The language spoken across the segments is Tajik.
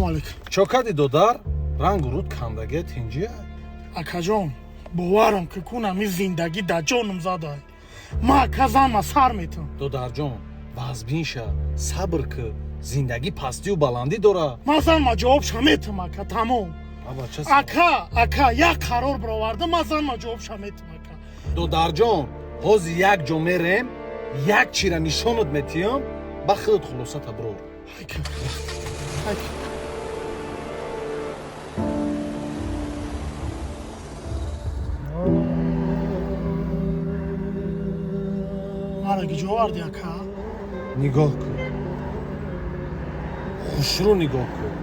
алейкум. чокади додар рангу руд кандагет инҷия Акаҷон, боварам ки кунам ин зиндагӣ дар ҷонам задай. Ма казанма сар метам. додарҷон вазбинша сабр ки зиндагӣ пастию баландӣ дора Мазанма ҷавобша метам ака тамом. абача Ака як қарор бароварда мазанма ҷавобша метам ака. додарҷон ҳози як ҷо мерем як чира нишонат метиҳам ба худат хулосата бурор Ака. Ака. Мара гиҷоварди ака. нигоҳ кун хушрӯ нигоҳ кун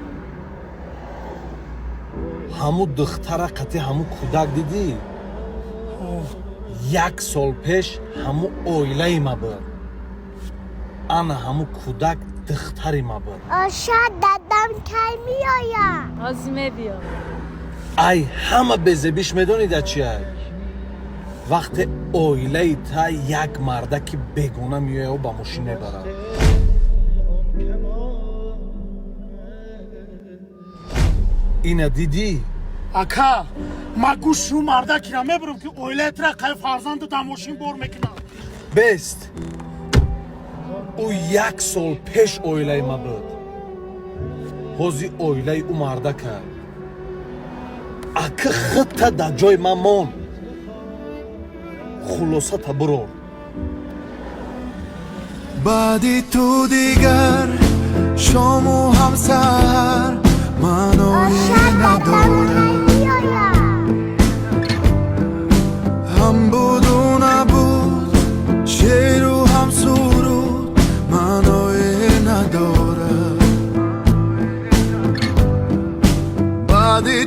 ҳамун духтара қати ҳамун кӯдак дидӣ як сол пеш ҳамун оилаи ма буд ана ҳамун кӯдак духтари ма буд شاید دادم کی میایم آزمه بیا ай ҳама безебиш медонида чиай вақте оилаи та як мардаки бегона меояу ба мошин мебарад ина дидӣ Ака, ма гӯшу мардакира мебурам ки оилаятра қай фарзанду дар мошин бор мекунам. бест ӯ як сол пеш оилаи ма буд ҳози оилаи ӯ мардака ака худта дар ҷои ман мон хулосата бурор بعدی تو دیگر شامو هم سهر منوی شاید دادم ندارم کی میایم هم بود و نبود شعر و هم سرود منوی ندارم بعدی